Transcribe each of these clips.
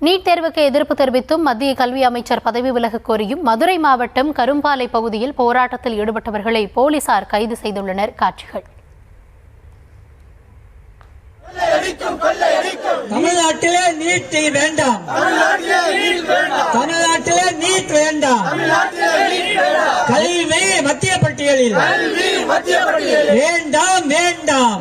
NEET தேர்வுக்கு எதிர்ப்பு தெரிவித்தும் மத்திய கல்வி அமைச்சர் பதவி விலக கோரியும் மதுரை மாவட்டம் கரும்பாலை பகுதியில் போராட்டத்தில் ஈடுபட்டவர்களை போலீசார் கைது செய்துள்ளனர். காட்சிகள். தமிழ்நாட்டிலே நீட் வேண்டாம், தமிழ்நாட்டிலே நீட் வேண்டாம், கல்வி மத்திய பட்டியலில் வேண்டாம் வேண்டாம்.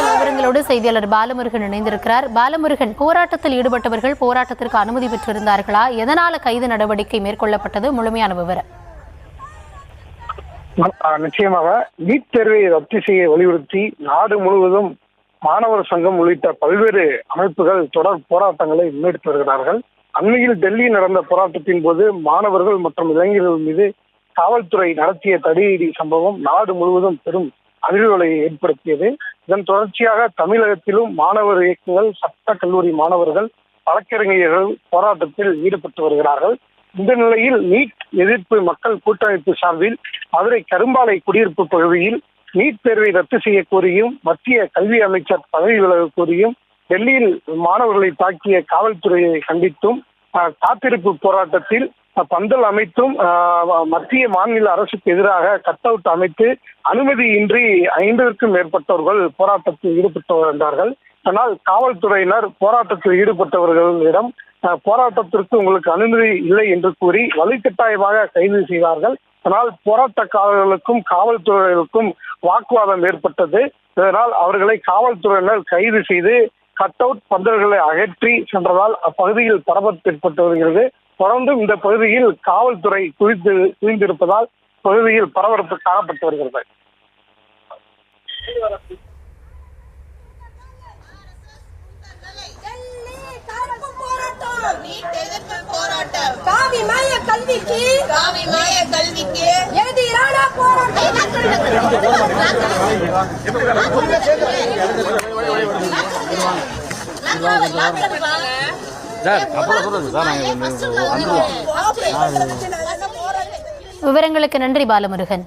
விவரங்களோடு செய்தியாளர் பாலமுருகன் இணைந்திருக்கிறார். பாலமுருகன், போராட்டத்தில் ஈடுபட்டவர்கள் போராட்டத்திற்கு அனுமதி பெற்றிருந்தார்களா? எதனால கைது நடவடிக்கை மேற்கொள்ளப்பட்டது? முழுமையான விவரம். நிச்சயமாக நீட் தேர்வை ரத்து செய்ய வலியுறுத்தி நாடு முழுவதும் மாணவர் சங்கம் உள்ளிட்ட பல்வேறு அமைப்புகள் தொடர் போராட்டங்களை முன்னெடுத்து வருகிறார்கள். அண்மையில் டெல்லியில் நடந்த போராட்டத்தின் போது மாணவர்கள் மற்றும் இளைஞர்கள் மீது காவல்துறை நடத்திய தடியடி சம்பவம் நாடு முழுவதும் பெரும் அதிர்வுகளை ஏற்படுத்தியது. இதன் தொடர்ச்சியாக தமிழகத்திலும் மாணவர் இயக்கங்கள், சட்ட கல்லூரி மாணவர்கள், வழக்கறிஞர்கள் போராட்டத்தில் ஈடுபட்டு வருகிறார்கள். இந்த நிலையில் நீட் எதிர்ப்பு மக்கள் கூட்டமைப்பு சார்பில் மதுரை கரும்பாலை குடியிருப்பு பகுதியில் நீட் தேர்வை ரத்து செய்ய கோரியும் மத்திய கல்வி அமைச்சர் பதவி விலக கோரியும் டெல்லியில் மாணவர்களை தாக்கிய காவல்துறையை கண்டித்தும் காத்திருப்பு போராட்டத்தில் பந்தல் அமைத்தும் மத்திய மாநில அரசுக்கு எதிராக கட் அவுட் அமைத்து அனுமதியின்றி 50க்கும் மேற்பட்டவர்கள் போராட்டத்தில் ஈடுபட்டு வந்தார்கள். ஆனால் காவல்துறையினர் போராட்டத்தில் ஈடுபட்டவர்களிடம் போராட்டத்திற்கு உங்களுக்கு அனுமதி இல்லை என்று கூறி வலுக்கட்டாயமாக கைது செய்தார்கள். ஆனால் போராட்டக்காரர்களுக்கும் காவல்துறையினருக்கும் வாக்குவாதம் ஏற்பட்டது. இதனால் அவர்களை காவல்துறையினர் கைது செய்து கட் அவுட் பந்தல்களை அகற்றி சென்றதால் அப்பகுதியில் பரபரப்பு ஏற்பட்டு வருகிறது. தொடர்ந்து இந்த பகுதியில் காவல்துறை குவிந்திருப்பதால் பகுதியில் பரபரப்பு காணப்பட்டு வருகிறது. விவரங்களுக்கு நன்றி பாலமுருகன்.